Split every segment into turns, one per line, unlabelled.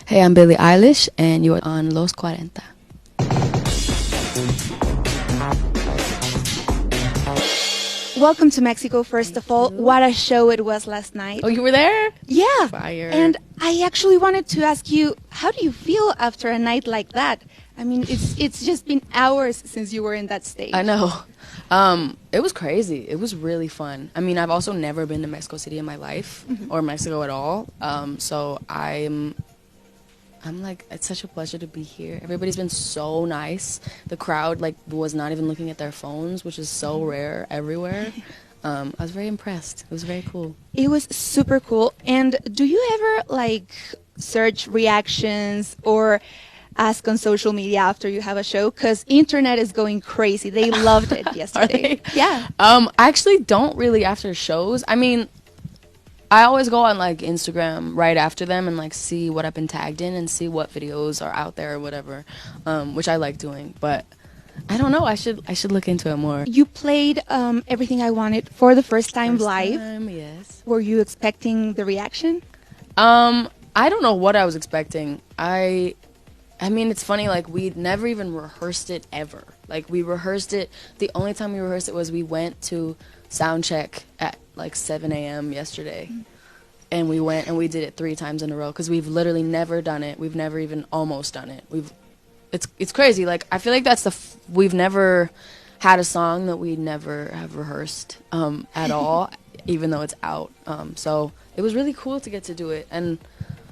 Hey, I'm Billie Eilish, and you're on Los 40.
Welcome to Mexico, first of all. What a show it was last night.
Oh, you were there?
Yeah.
Fire.
And I actually wanted to ask you, how do you feel after a night like that? I mean, it's just been hours since you were in that stage.
I know. It was crazy. It was really fun. I mean, I've also never been to Mexico City in my life, or Mexico at all. So I'm like, it's such a pleasure to be here. Everybody's been so nice. The crowd was not even looking at their phones, which is so rare everywhere. I was very impressed. It was very cool.
It was super cool. And do you ever search reactions or ask on social media after you have a show? Because internet is going crazy. They loved it yesterday. Yeah.
I actually don't really after shows. I mean, I always go on Instagram right after them and see what I've been tagged in and see what videos are out there or whatever, which I like doing. But I don't know. I should look into it more.
You played Everything I Wanted for the first time live.
Yes.
Were you expecting the reaction?
I don't know what I was expecting. I mean, it's funny. We never even rehearsed it ever. We rehearsed it. The only time we rehearsed it was we went to sound check at 7 a.m. yesterday, and we went and we did it 3 times in a row because we've literally never done it. We've never even almost done it. It's crazy. I feel like that's we've never had a song that we never have rehearsed at all, even though it's out. So it was really cool to get to do it, and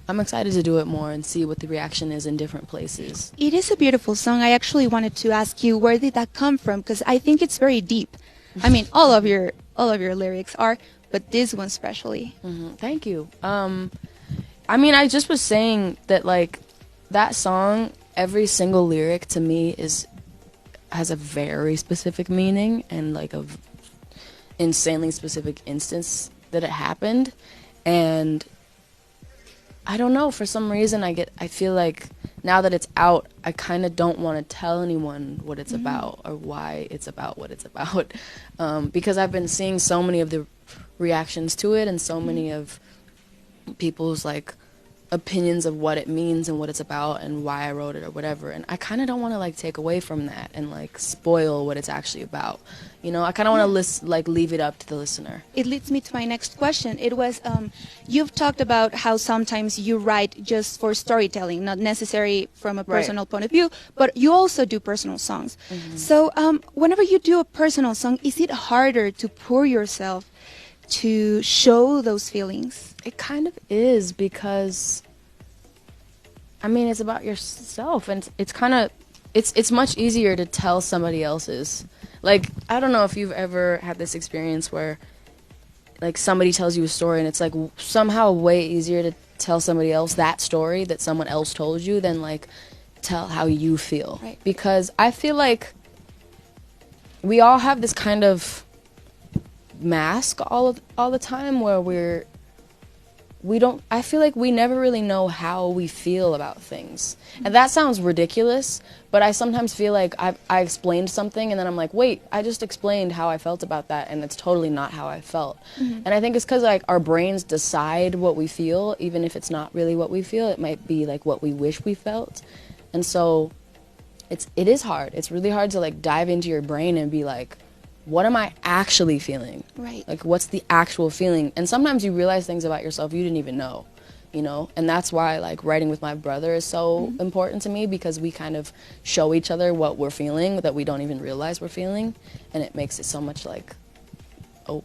I'm excited to do it more and see what the reaction is in different places.
It is a beautiful song. I actually wanted to ask you, where did that come from? Because I think it's very deep. I mean, all of your lyrics are, but this one especially.
Thank you. I mean, I just was saying that that song, every single lyric to me has a very specific meaning and a insanely specific instance that it happened, and I don't know, for some reason I feel like now that it's out, I kind of don't want to tell anyone what it's about or why it's about what it's about, because I've been seeing so many of the reactions to it and so many of people's opinions of what it means and what it's about and why I wrote it or whatever, and I kind of don't want to take away from that and spoil what it's actually about. I kind of want to leave it up to the listener.
It leads me to my next question. It was, you've talked about how sometimes you write just for storytelling, not necessarily from a personal point of view, but you also do personal songs. So whenever you do a personal song, is it harder to pour yourself to show those feelings?
It kind of is, because I mean, it's about yourself, and it's much easier to tell somebody else's. I don't know if you've ever had this experience where somebody tells you a story and it's somehow way easier to tell somebody else that story that someone else told you than tell how you feel.
Right.
Because I feel like we all have this kind of mask all the time where I feel like we never really know how we feel about things. And that sounds ridiculous, but I sometimes feel like I explained something and then I'm like, wait, I just explained how I felt about that and it's totally not how I felt. And I think it's because our brains decide what we feel, even if it's not really what we feel. It might be what we wish we felt. And so it is hard. It's really hard to dive into your brain and be what am I actually feeling?
Right.
What's the actual feeling? And sometimes you realize things about yourself you didn't even know, And that's why, writing with my brother is so important to me, because we kind of show each other what we're feeling that we don't even realize we're feeling. And it makes it so much,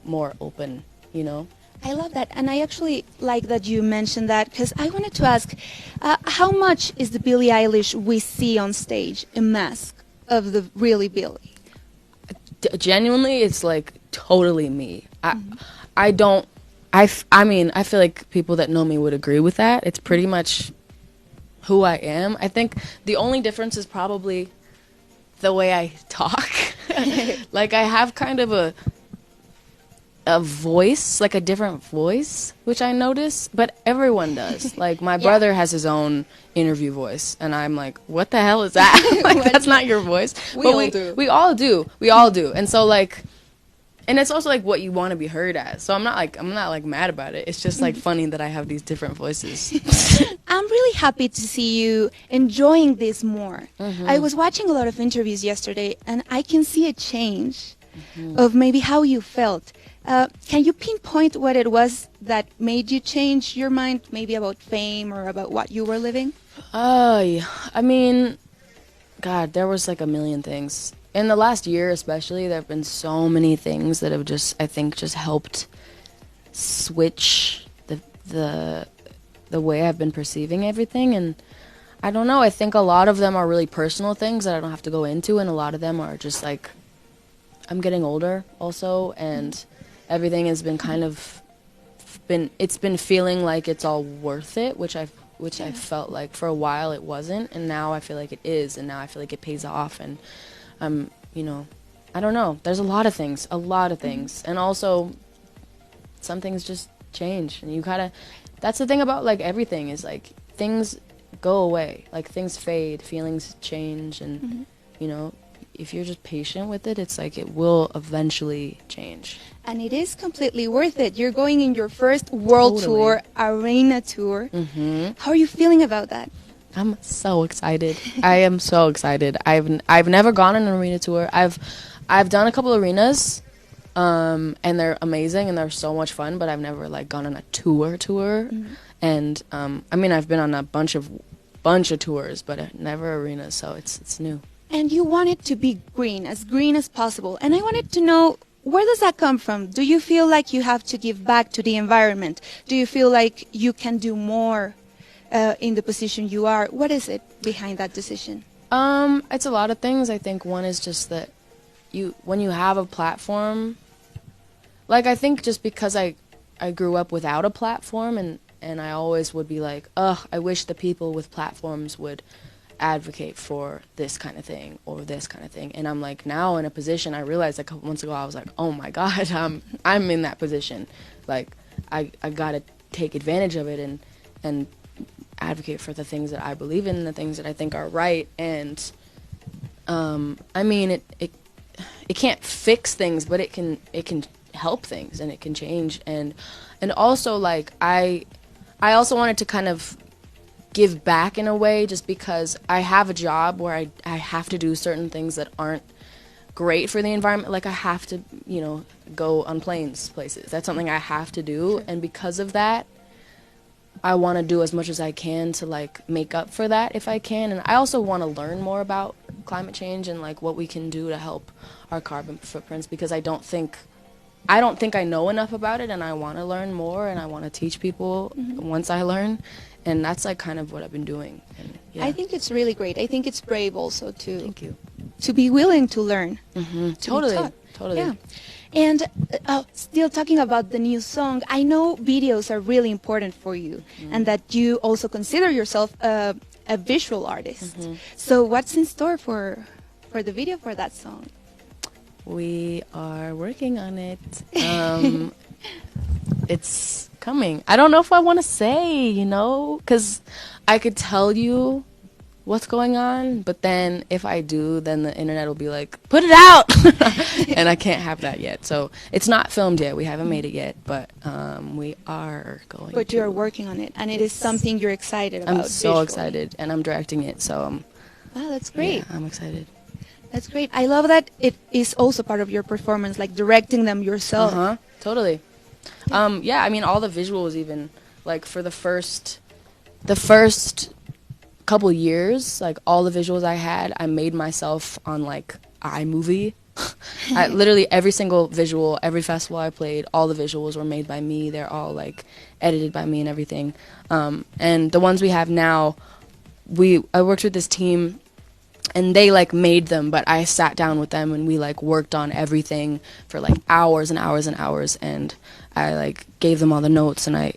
more open,
I love that. And I actually like that you mentioned that, because I wanted to ask, how much is the Billie Eilish we see on stage a mask of the really Billie?
Genuinely, it's totally me. I mean, I feel like people that know me would agree with that. It's pretty much who I am. I think the only difference is probably the way I talk. I have kind of a voice, a different voice, which I notice, but everyone does. My brother has his own interview voice, and I'm like, what the hell is that? That's not your voice.
We all do.
We all do. And so And it's also like what you want to be heard as. So I'm not like mad about it. It's just like funny that I have these different voices.
I'm really happy to see you enjoying this more. I was watching a lot of interviews yesterday, and I can see a change of maybe how you felt. Can you pinpoint what it was that made you change your mind, maybe about fame or about what you were living?
Yeah. I mean, God, there was like a million things. In the last year especially, there have been so many things that have just, I think, just helped switch the way I've been perceiving everything. And I don't know, I think a lot of them are really personal things that I don't have to go into, and a lot of them are just like, I'm getting older also, and everything has been kind of it's been feeling like it's all worth it, which I felt like for a while it wasn't, and now I feel like it is, and now I feel like it pays off. And you know, I don't know, there's a lot of things, and also some things just change, and you gotta, that's the thing about like everything, is like things go away, like things fade, feelings change, and you know, if you're just patient with it, it's like it will eventually change.
And it is completely worth it. You're going in your first world tour, arena tour. How are you feeling about that?
I'm so excited. I am so excited. I've never gone on an arena tour. I've done a couple arenas, and they're amazing and they're so much fun. But I've never like gone on a tour. And I mean, I've been on a bunch of tours, but never arenas. So it's new.
And you want it to be green as possible. And I wanted to know, where does that come from? Do you feel like you have to give back to the environment? Do you feel like you can do more in the position you are? What is it behind that decision?
It's a lot of things. I think one is just that when you have a platform, like I think just because I grew up without a platform, and I always would be like, I wish the people with platforms would advocate for this kind of thing or this kind of thing. And I'm like, now in a position, I realized a couple months ago, I was like, oh my God, I'm in that position. Like I gotta take advantage of it and advocate for the things that I believe in and the things that I think are right. And I mean, it can't fix things, but it can help things, and it can change. And also like I also wanted to kind of give back in a way, just because I have a job where I have to do certain things that aren't great for the environment. Like I have to, you know, go on planes places. That's something I have to do. And because of that, I want to do as much as I can to like make up for that if I can. And I also want to learn more about climate change and like what we can do to help our carbon footprints, because I don't think I know enough about it, and I want to learn more, and I want to teach people once I learn. And that's like kind of what I've been doing. And, yeah.
I think it's really great. I think it's brave also to
Thank you.
To be willing to learn.
Totally.
Yeah. And still talking about the new song, I know videos are really important for you, and that you also consider yourself a visual artist. So what's in store for the video for that song?
We are working on it. It's coming. I don't know if I want to say, you know, because I could tell you what's going on, but then if I do, then the internet will be like, put it out! And I can't have that yet. So it's not filmed yet. We haven't made it yet, but we are going to.
But you're working on it, and it is something you're excited about.
I'm so
visually.
excited, and I'm directing it, so
wow, that's great.
Yeah, I'm excited.
That's great. I love that it is also part of your performance, like directing them yourself.
Totally. Yeah, I mean, all the visuals, even like for the first couple years, like all the visuals I had, I made myself on like iMovie. Literally every single visual, every festival I played, all the visuals were made by me. They're all like edited by me and everything. And the ones we have now, I worked with this team, and they like made them, but I sat down with them and we like worked on everything for like hours and hours and hours, and I like gave them all the notes, and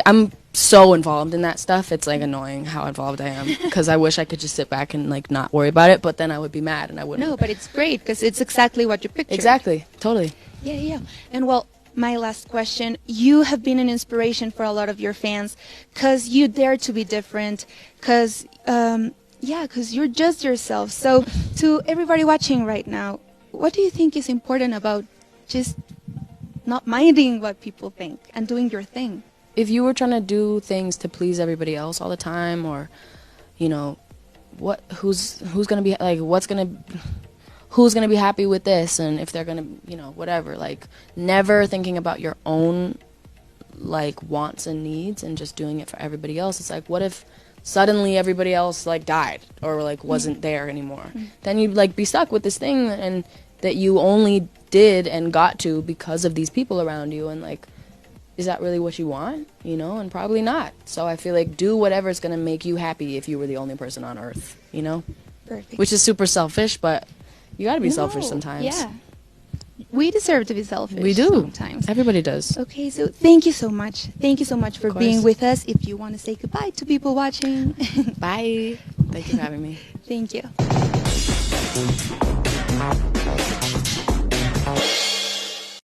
I'm so involved in that stuff. It's like annoying how involved I am, because I wish I could just sit back and like not worry about it, but then I would be mad and I wouldn't.
No, but it's great because it's exactly what you pictured.
Exactly, totally.
Yeah. And well, my last question, you have been an inspiration for a lot of your fans because you dare to be different, because you're just yourself. So to everybody watching right now, what do you think is important about just not minding what people think and doing your thing.
If you were trying to do things to please everybody else all the time, or, you know, who's gonna be like, who's gonna be happy with this, and if they're gonna, you know, whatever, like, never thinking about your own, like, wants and needs and just doing it for everybody else. It's like, what if suddenly everybody else, like, died or, like, wasn't there anymore? Then you'd, like, be stuck with this thing and that you only did and got to because of these people around you, and, like, is that really what you want? You know, and probably not. So I feel like do whatever's gonna make you happy if you were the only person on earth, you know?
Perfect.
Which is super selfish, but you gotta be selfish sometimes.
Yeah. We deserve to be selfish.
We do.
Sometimes.
Everybody does.
Okay, so thank you so much. Thank you so much for
Of
being
course.
with us. If you want to say goodbye to people watching.
Bye. Thank you for having me.
Thank you.